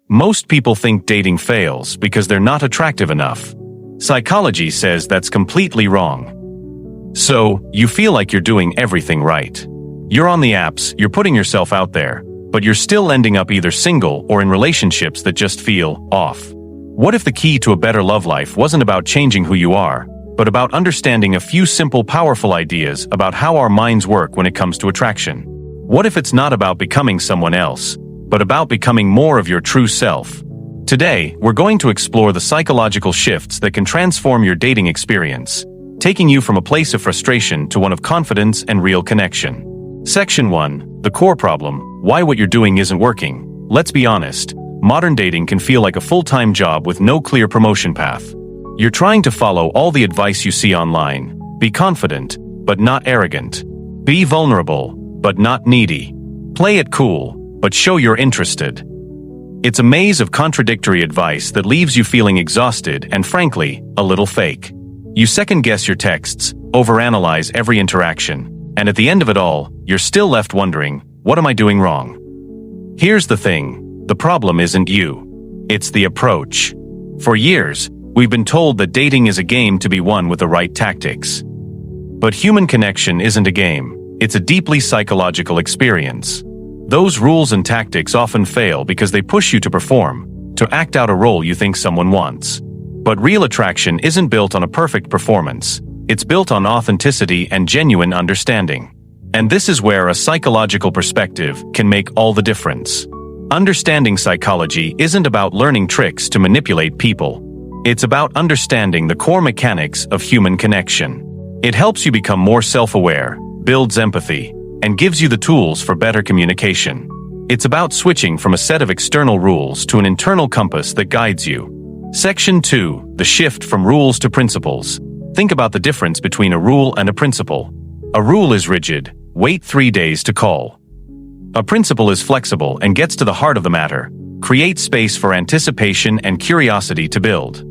Most people think dating fails because they're not attractive enough. Psychology says that's completely wrong. So, you feel like you're doing everything right. You're on the apps, you're putting yourself out there, but you're still ending up either single or in relationships that just feel off. What if the key to a better love life wasn't about changing who you are, but about understanding a few simple, powerful ideas about how our minds work when it comes to attraction? What if it's not about becoming someone else, but about becoming more of your true self? Today, we're going to explore the psychological shifts that can transform your dating experience, taking you from a place of frustration to one of confidence and real connection. Section 1. The core problem: why what you're doing isn't working. Let's be honest, modern dating can feel like a full-time job with no clear promotion path. You're trying to follow all the advice you see online. Be confident, but not arrogant. Be vulnerable, but not needy. Play it cool, but show you're interested. It's a maze of contradictory advice that leaves you feeling exhausted and, frankly, a little fake. You second-guess your texts, overanalyze every interaction, and at the end of it all, you're still left wondering, what am I doing wrong? Here's the thing: the problem isn't you. It's the approach. For years, we've been told that dating is a game to be won with the right tactics. But human connection isn't a game. It's a deeply psychological experience. Those rules and tactics often fail because they push you to perform, to act out a role you think someone wants. But real attraction isn't built on a perfect performance. It's built on authenticity and genuine understanding. And this is where a psychological perspective can make all the difference. Understanding psychology isn't about learning tricks to manipulate people. It's about understanding the core mechanics of human connection. It helps you become more self-aware, builds empathy, and gives you the tools for better communication. It's about switching from a set of external rules to an internal compass that guides you. Section 2. The shift from rules to principles. Think about the difference between a rule and a principle. A rule is rigid: wait 3 days to call. A principle is flexible and gets to the heart of the matter: create space for anticipation and curiosity to build.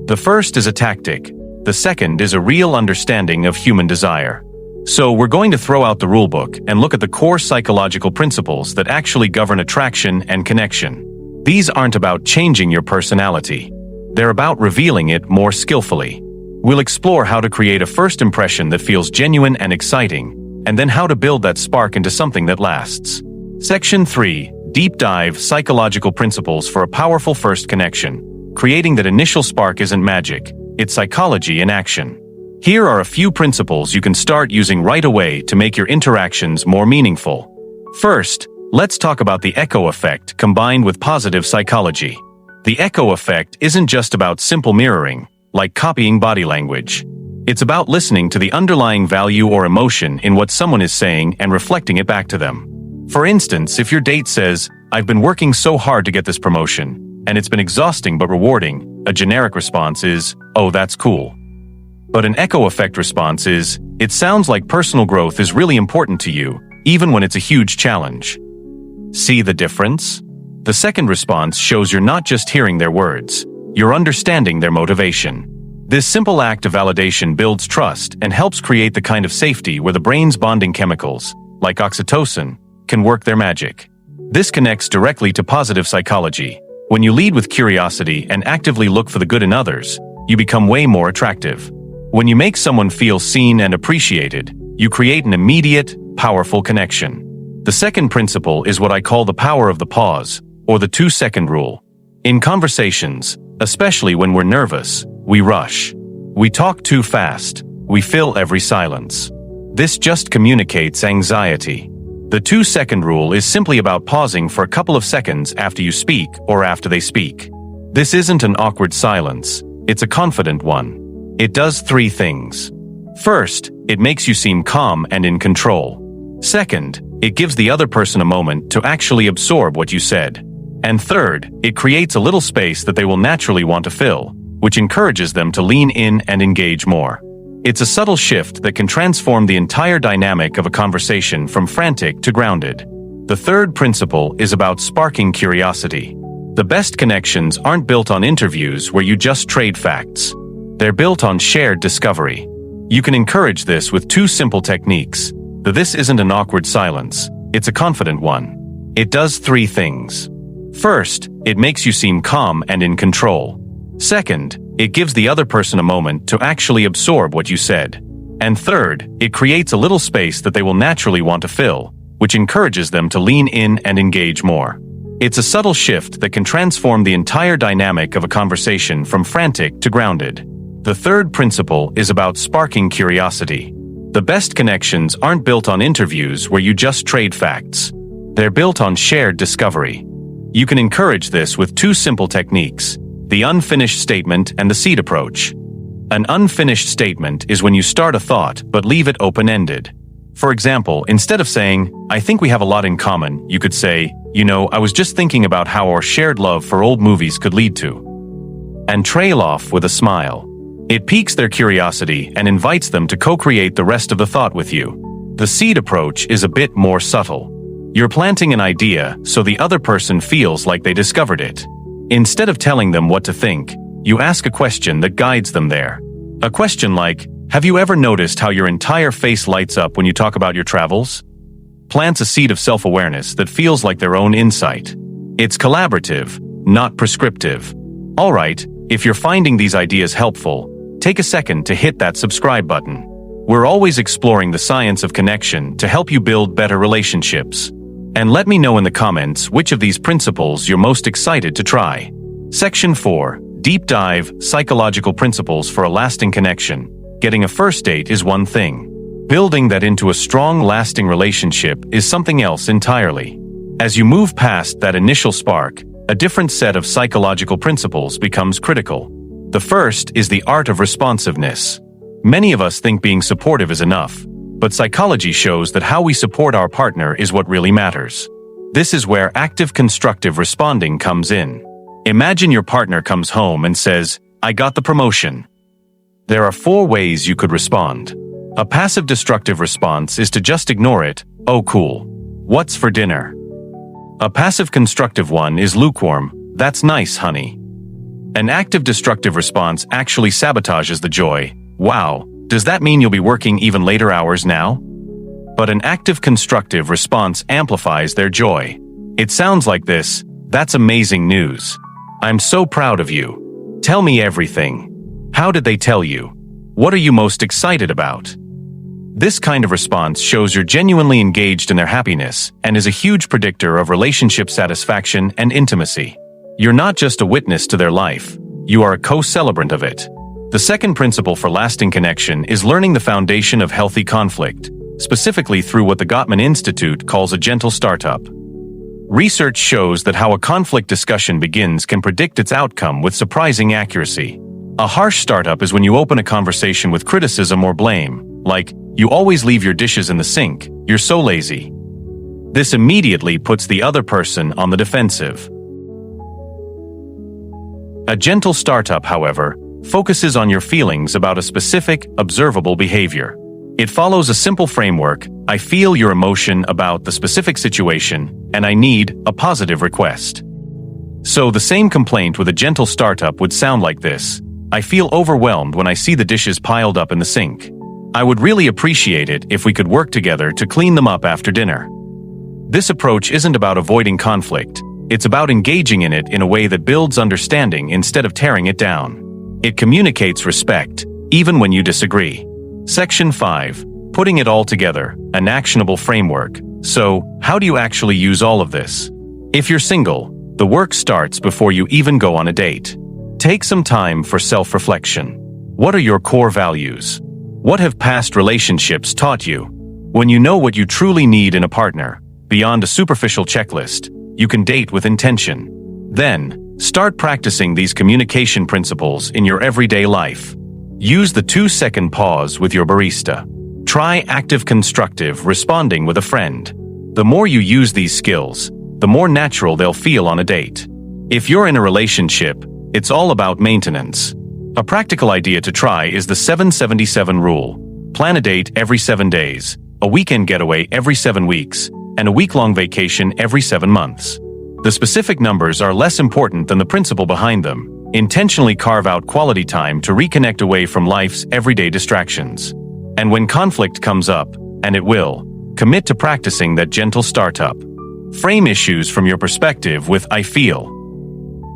The first is a tactic. The second is a real understanding of human desire. So we're going to throw out the rulebook and look at the core psychological principles that actually govern attraction and connection. These aren't about changing your personality. They're about revealing it more skillfully. We'll explore how to create a first impression that feels genuine and exciting, and then how to build that spark into something that lasts. Section 3. Deep dive: psychological principles for a powerful first connection. Creating that initial spark isn't magic, it's psychology in action. Here are a few principles you can start using right away to make your interactions more meaningful. First, let's talk about the echo effect combined with positive psychology. The echo effect isn't just about simple mirroring, like copying body language. It's about listening to the underlying value or emotion in what someone is saying and reflecting it back to them. For instance, if your date says, "I've been working so hard to get this promotion, and it's been exhausting but rewarding," a generic response is, "Oh, that's cool." But an echo effect response is, "It sounds like personal growth is really important to you, even when it's a huge challenge." See the difference? The second response shows you're not just hearing their words, you're understanding their motivation. This simple act of validation builds trust and helps create the kind of safety where the brain's bonding chemicals, like oxytocin, can work their magic. This connects directly to positive psychology. When you lead with curiosity and actively look for the good in others, you become way more attractive. When you make someone feel seen and appreciated, you create an immediate, powerful connection. The second principle is what I call the power of the pause, or the 2-second rule. In conversations, especially when we're nervous, we rush. We talk too fast. We fill every silence. This just communicates anxiety. The 2-second rule is simply about pausing for a couple of seconds after you speak or after they speak. This isn't an awkward silence. It's a confident one. It does 3 things. First, it makes you seem calm and in control. Second, it gives the other person a moment to actually absorb what you said. And third, it creates a little space that they will naturally want to fill, which encourages them to lean in and engage more. It's a subtle shift that can transform the entire dynamic of a conversation from frantic to grounded. The third principle is about sparking curiosity. The best connections aren't built on interviews where you just trade facts. They're built on shared discovery. You can encourage this with 2 simple techniques. This isn't an awkward silence. It's a confident one. It does 3 things. First, it makes you seem calm and in control. Second, it gives the other person a moment to actually absorb what you said. And third, it creates a little space that they will naturally want to fill, which encourages them to lean in and engage more. It's a subtle shift that can transform the entire dynamic of a conversation from frantic to grounded. The third principle is about sparking curiosity. The best connections aren't built on interviews where you just trade facts. They're built on shared discovery. You can encourage this with two simple techniques: the unfinished statement and the seed approach. An unfinished statement is when you start a thought but leave it open-ended. For example, instead of saying, "I think we have a lot in common," you could say, "I was just thinking about how our shared love for old movies could lead to," and trail off with a smile. It piques their curiosity and invites them to co-create the rest of the thought with you. The seed approach is a bit more subtle. You're planting an idea so the other person feels like they discovered it. Instead of telling them what to think, you ask a question that guides them there. A question like, "Have you ever noticed how your entire face lights up when you talk about your travels?" Plants a seed of self-awareness that feels like their own insight. It's collaborative, not prescriptive. All right, if you're finding these ideas helpful, take a second to hit that subscribe button. We're always exploring the science of connection to help you build better relationships. And let me know in the comments which of these principles you're most excited to try. Section 4. Deep Dive Psychological Principles for a Lasting Connection. Getting a first date is one thing. Building that into a strong, lasting relationship is something else entirely. As you move past that initial spark, a different set of psychological principles becomes critical. The first is the art of responsiveness. Many of us think being supportive is enough, but psychology shows that how we support our partner is what really matters. This is where active constructive responding comes in. Imagine your partner comes home and says, "I got the promotion." There are 4 ways you could respond. A passive destructive response is to just ignore it. "Oh cool. What's for dinner?" A passive constructive one is lukewarm. "That's nice, honey." An active destructive response actually sabotages the joy. "Wow, does that mean you'll be working even later hours now?" But an active constructive response amplifies their joy. It sounds like this: "That's amazing news. I'm so proud of you. Tell me everything. How did they tell you? What are you most excited about?" This kind of response shows you're genuinely engaged in their happiness and is a huge predictor of relationship satisfaction and intimacy. You're not just a witness to their life, you are a co-celebrant of it. The second principle for lasting connection is learning the foundation of healthy conflict, specifically through what the Gottman Institute calls a gentle startup. Research shows that how a conflict discussion begins can predict its outcome with surprising accuracy. A harsh startup is when you open a conversation with criticism or blame, like, "You always leave your dishes in the sink, you're so lazy." This immediately puts the other person on the defensive. A gentle startup, however, focuses on your feelings about a specific, observable behavior. It follows a simple framework: "I feel your emotion about the specific situation, and I need a positive request." So the same complaint with a gentle startup would sound like this: "I feel overwhelmed when I see the dishes piled up in the sink. I would really appreciate it if we could work together to clean them up after dinner." This approach isn't about avoiding conflict. It's about engaging in it in a way that builds understanding instead of tearing it down. It communicates respect, even when you disagree. Section 5. Putting it all together, an actionable framework. So, how do you actually use all of this? If you're single, the work starts before you even go on a date. Take some time for self-reflection. What are your core values? What have past relationships taught you? When you know what you truly need in a partner, beyond a superficial checklist, you can date with intention. Then, start practicing these communication principles in your everyday life. Use the 2-second pause with your barista. Try active constructive responding with a friend. The more you use these skills, the more natural they'll feel on a date. If you're in a relationship, it's all about maintenance. A practical idea to try is the 777 rule. Plan a date every 7 days, a weekend getaway every 7 weeks, and a week-long vacation every 7 months. The specific numbers are less important than the principle behind them. Intentionally carve out quality time to reconnect away from life's everyday distractions. And when conflict comes up, and it will, commit to practicing that gentle startup. Frame issues from your perspective with "I feel."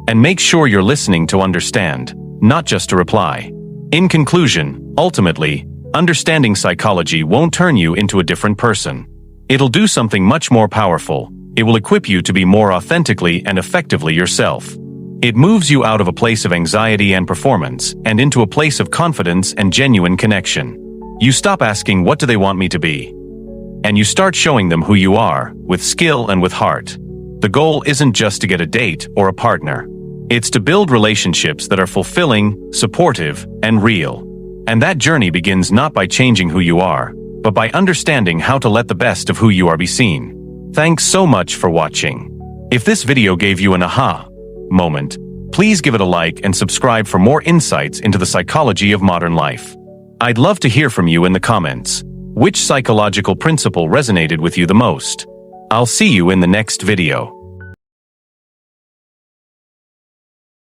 And make sure you're listening to understand, not just to reply. In conclusion, ultimately, understanding psychology won't turn you into a different person. It'll do something much more powerful. It will equip you to be more authentically and effectively yourself. It moves you out of a place of anxiety and performance and into a place of confidence and genuine connection. You stop asking, "What do they want me to be?" And you start showing them who you are, with skill and with heart. The goal isn't just to get a date or a partner. It's to build relationships that are fulfilling, supportive, and real. And that journey begins not by changing who you are, but by understanding how to let the best of who you are be seen. Thanks so much for watching. If this video gave you an aha moment, please give it a like and subscribe for more insights into the psychology of modern life. I'd love to hear from you in the comments. Which psychological principle resonated with you the most? I'll see you in the next video.